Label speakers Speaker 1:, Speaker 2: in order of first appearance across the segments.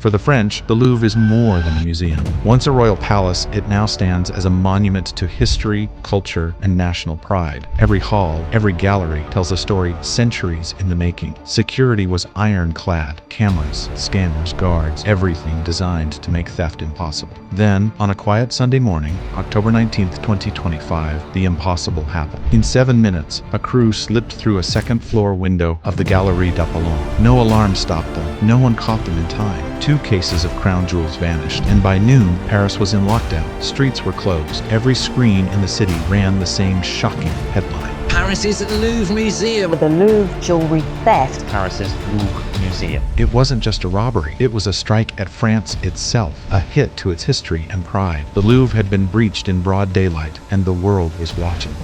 Speaker 1: For the French, the Louvre is more than a museum. Once a royal palace, it now stands as a monument to history, culture, and national pride. Every hall, every gallery tells a story centuries in the making. Security was ironclad. Cameras, scanners, guards, everything designed to make theft impossible. Then, on a quiet Sunday morning, October 19th, 2025, the impossible happened. In 7 minutes, a crew slipped through a second-floor window of the Galerie d'Apollon. No alarm stopped them. No one caught them in time. 2 cases of crown jewels vanished, and by noon, Paris was in lockdown. Streets were closed. Every screen in the city ran the same shocking headline.
Speaker 2: Paris's Louvre Museum.
Speaker 3: The Louvre jewelry theft.
Speaker 4: Paris's Louvre Museum.
Speaker 1: It wasn't just a robbery. It was a strike at France itself, a hit to its history and pride. The Louvre had been breached in broad daylight, and the world was watching.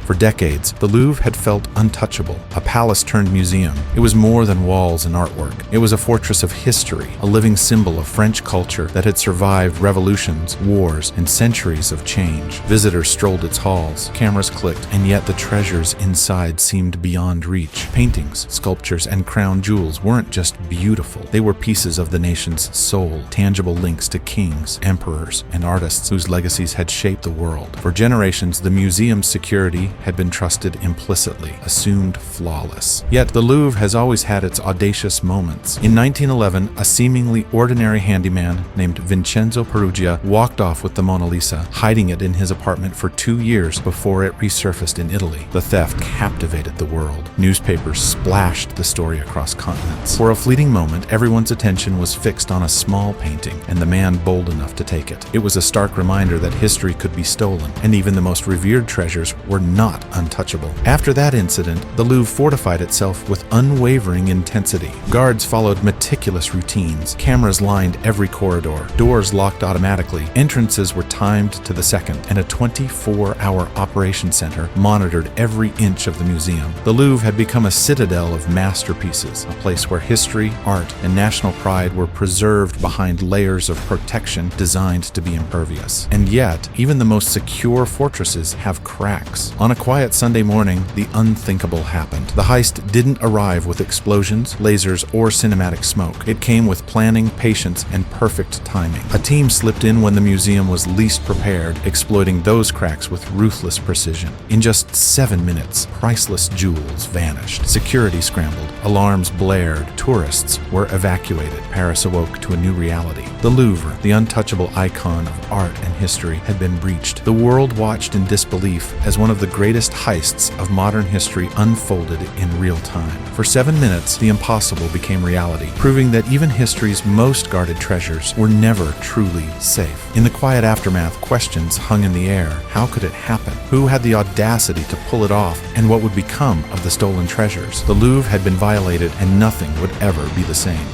Speaker 1: For decades, the Louvre had felt untouchable, a palace turned museum. It was more than walls and artwork. It was a fortress of history, a living symbol of French culture that had survived revolutions, wars, and centuries of change. Visitors strolled its halls, cameras clicked, and yet the treasures inside seemed beyond reach. Paintings, sculptures, and crown jewels weren't just beautiful. They were pieces of the nation's soul, tangible links to kings, emperors, and artists whose legacies had shaped the world. For generations, the museum's security had been trusted implicitly, assumed flawless. Yet the Louvre has always had its audacious moments. In 1911, a seemingly ordinary handyman named Vincenzo Peruggia walked off with the Mona Lisa, hiding it in his apartment for 2 years before it resurfaced in Italy. The theft captivated the world. Newspapers splashed the story across continents. For a fleeting moment, everyone's attention was fixed on a small painting and the man bold enough to take it. It was a stark reminder that history could be stolen, and even the most revered treasures were not untouchable. After that incident, the Louvre fortified itself with unwavering intensity. Guards followed meticulous routines. Cameras lined every corridor. Doors locked automatically. Entrances were timed to the second, and a 24-hour operation center monitored every inch of the museum. The Louvre had become a citadel of masterpieces, a place where history, art, and national pride were preserved behind layers of protection designed to be impervious. And yet, even the most secure fortresses have cracks. On a quiet Sunday morning, the unthinkable happened. The heist didn't arrive with explosions, lasers, or cinematic smoke. It came with planning, patience, and perfect timing. A team slipped in when the museum was least prepared, exploiting those cracks with ruthless precision. In just 7 minutes, priceless jewels vanished. Security scrambled. Alarms blared. Tourists were evacuated. Paris awoke to a new reality. The Louvre, the untouchable icon of art and history, had been breached. The world watched in disbelief as one of the greatest heists of modern history unfolded in real time. For 7 minutes, the impossible became reality, proving that even history's most guarded treasures were never truly safe. In the quiet aftermath, questions hung in the air. How could it happen? Who had the audacity to pull it off? And what would become of the stolen treasures? The Louvre had been violated, and nothing would ever be the same.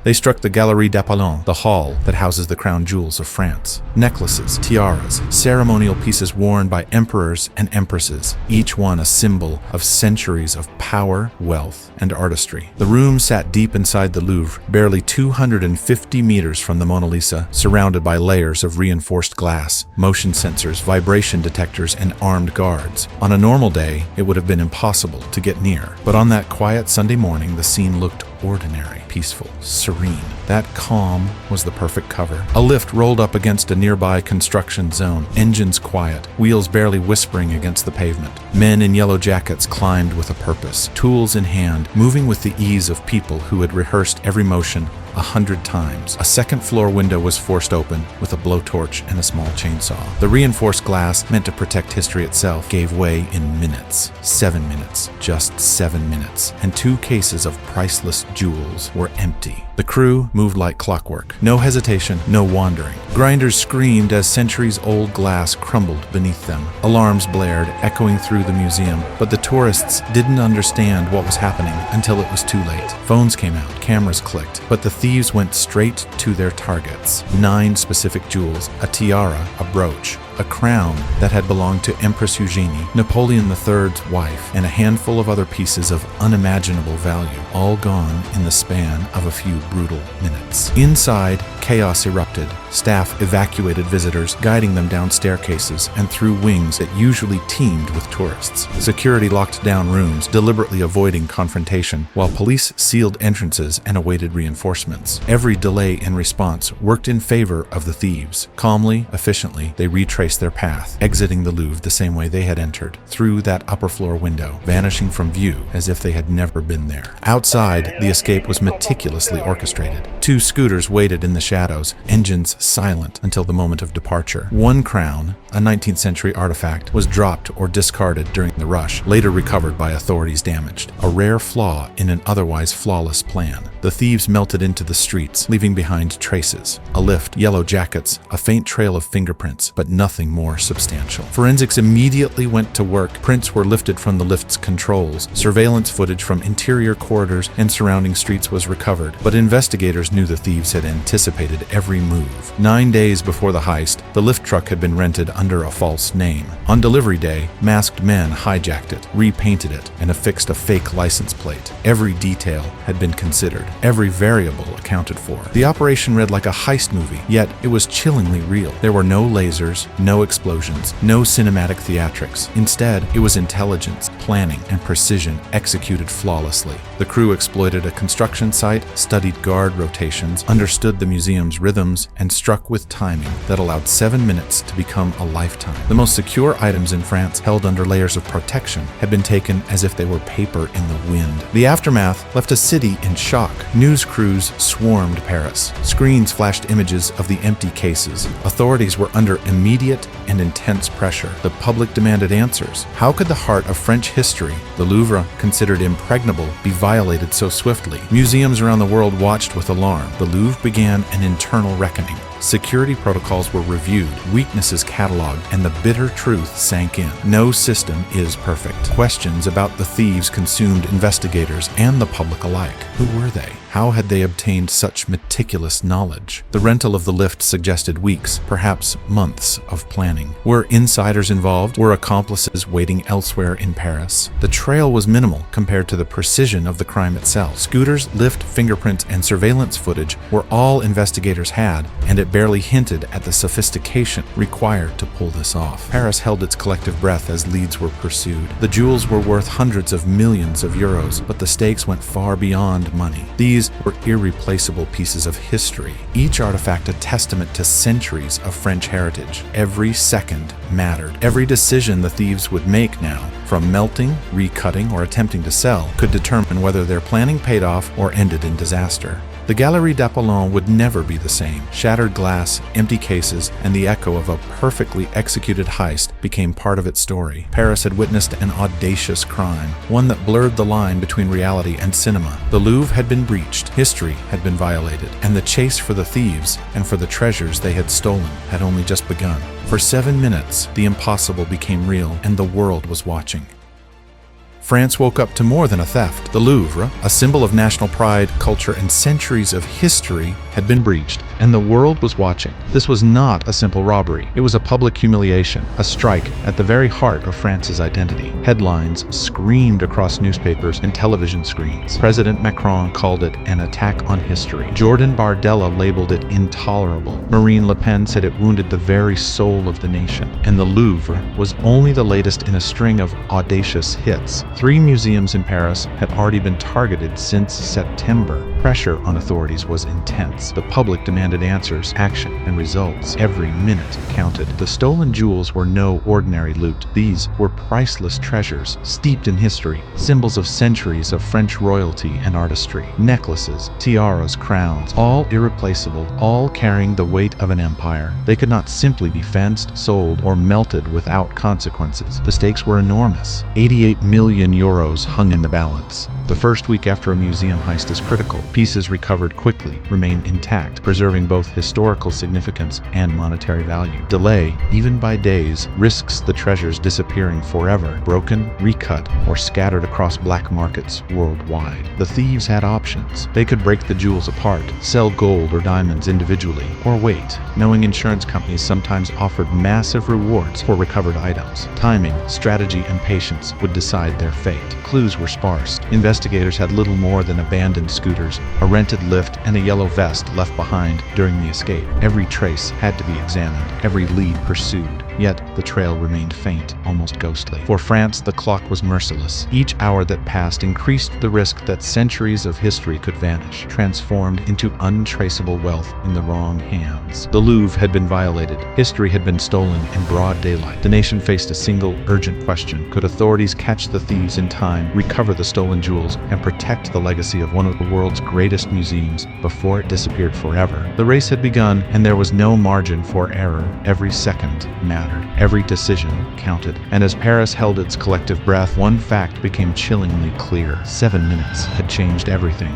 Speaker 1: They struck the Galerie d'Apollon, the hall that houses the crown jewels of France. Necklaces, tiaras, ceremonial pieces worn by emperors and empresses, each one a symbol of centuries of power, wealth, and artistry. The room sat deep inside the Louvre, barely 250 meters from the Mona Lisa, surrounded by layers of reinforced glass, motion sensors, vibration detectors, and armed guards. On a normal day, it would have been impossible to get near. But on that quiet Sunday morning, the scene looked ordinary, peaceful, serene. That calm was the perfect cover. A lift rolled up against a nearby construction zone, engines quiet, wheels barely whispering against the pavement. Men in yellow jackets climbed with a purpose, tools in hand, moving with the ease of people who had rehearsed every motion 100 times. A second-floor window was forced open with a blowtorch and a small chainsaw. The reinforced glass, meant to protect history itself, gave way in minutes. 7 minutes. Just 7 minutes. And 2 cases of priceless jewels were empty. The crew moved like clockwork. No hesitation, no wandering. Grinders screamed as centuries-old glass crumbled beneath them. Alarms blared, echoing through the museum, but the tourists didn't understand what was happening until it was too late. Phones came out, cameras clicked, but the thieves went straight to their targets. 9 specific jewels, a tiara, a brooch, a crown that had belonged to Empress Eugenie, Napoleon III's wife, and a handful of other pieces of unimaginable value, all gone in the span of a few brutal minutes. Inside, chaos erupted. Staff evacuated visitors, guiding them down staircases and through wings that usually teemed with tourists. Security locked down rooms, deliberately avoiding confrontation, while police sealed entrances and awaited reinforcements. Every delay in response worked in favor of the thieves. Calmly, efficiently, they retraced their path, exiting the Louvre the same way they had entered, through that upper floor window, vanishing from view as if they had never been there. Outside, the escape was meticulously orchestrated. 2 scooters waited in the shadows, engines silent until the moment of departure. One crown, a 19th century artifact, was dropped or discarded during the rush, later recovered by authorities damaged. A rare flaw in an otherwise flawless plan. The thieves melted into the streets, leaving behind traces. A lift, yellow jackets, a faint trail of fingerprints, but nothing more substantial. Forensics immediately went to work. Prints were lifted from the lift's controls. Surveillance footage from interior corridors and surrounding streets was recovered, but investigators knew the thieves had anticipated every move. 9 days before the heist, the lift truck had been rented under a false name. On delivery day, masked men hijacked it, repainted it, and affixed a fake license plate. Every detail had been considered, every variable accounted for. The operation read like a heist movie, yet it was chillingly real. There were no lasers, no explosions, no cinematic theatrics. Instead, it was intelligence, planning, and precision executed flawlessly. The crew exploited a construction site, studied guard rotations, understood the museum's rhythms, and struck with timing that allowed 7 minutes to become a lifetime. The most secure items in France, held under layers of protection, had been taken as if they were paper in the wind. The aftermath left a city in shock. News crews swarmed Paris. Screens flashed images of the empty cases. Authorities were under immediate and intense pressure. The public demanded answers. How could the heart of French history, the Louvre, considered impregnable, be violated so swiftly? Museums around the world watched with alarm. The Louvre began an internal reckoning. Security protocols were reviewed, weaknesses cataloged, and the bitter truth sank in. No system is perfect. Questions about the thieves consumed investigators and the public alike. Who were they? How had they obtained such meticulous knowledge? The rental of the lift suggested weeks, perhaps months, of planning. Were insiders involved? Were accomplices waiting elsewhere in Paris? The trail was minimal compared to the precision of the crime itself. Scooters, lift, fingerprints, and surveillance footage were all investigators had, and it barely hinted at the sophistication required to pull this off. Paris held its collective breath as leads were pursued. The jewels were worth hundreds of millions of euros, but the stakes went far beyond money. These were irreplaceable pieces of history, each artifact a testament to centuries of French heritage. Every second mattered. Every decision the thieves would make now, from melting, recutting, or attempting to sell, could determine whether their planning paid off or ended in disaster. The Galerie d'Apollon would never be the same. Shattered glass, empty cases, and the echo of a perfectly executed heist became part of its story. Paris had witnessed an audacious crime, one that blurred the line between reality and cinema. The Louvre had been breached, history had been violated, and the chase for the thieves and for the treasures they had stolen had only just begun. For 7 minutes, the impossible became real, and the world was watching. France woke up to more than a theft. The Louvre, a symbol of national pride, culture, and centuries of history, had been breached, and the world was watching. This was not a simple robbery. It was a public humiliation, a strike at the very heart of France's identity. Headlines screamed across newspapers and television screens. President Macron called it an attack on history. Jordan Bardella labeled it intolerable. Marine Le Pen said it wounded the very soul of the nation. And the Louvre was only the latest in a string of audacious hits. 3 museums in Paris had already been targeted since September. Pressure on authorities was intense. The public demanded answers, action, and results. Every minute counted. The stolen jewels were no ordinary loot. These were priceless treasures, steeped in history, symbols of centuries of French royalty and artistry. Necklaces, tiaras, crowns, all irreplaceable, all carrying the weight of an empire. They could not simply be fenced, sold, or melted without consequences. The stakes were enormous. 88 million euros hung in the balance. The first week after a museum heist is critical. Pieces recovered quickly remain intact, preserving both historical significance and monetary value. Delay, even by days, risks the treasures disappearing forever, broken, recut, or scattered across black markets worldwide. The thieves had options. They could break the jewels apart, sell gold or diamonds individually, or wait, knowing insurance companies sometimes offered massive rewards for recovered items. Timing, strategy, and patience would decide their fate. Clues were sparse. Investigators Investigators had little more than abandoned scooters, a rented lift, and a yellow vest left behind during the escape. Every trace had to be examined, every lead pursued. Yet the trail remained faint, almost ghostly. For France, the clock was merciless. Each hour that passed increased the risk that centuries of history could vanish, transformed into untraceable wealth in the wrong hands. The Louvre had been violated. History had been stolen in broad daylight. The nation faced a single, urgent question. Could authorities catch the thieves in time, recover the stolen jewels, and protect the legacy of one of the world's greatest museums before it disappeared forever? The race had begun, and there was no margin for error. Every second mattered. Every decision counted. And as Paris held its collective breath, one fact became chillingly clear. 7 minutes had changed everything.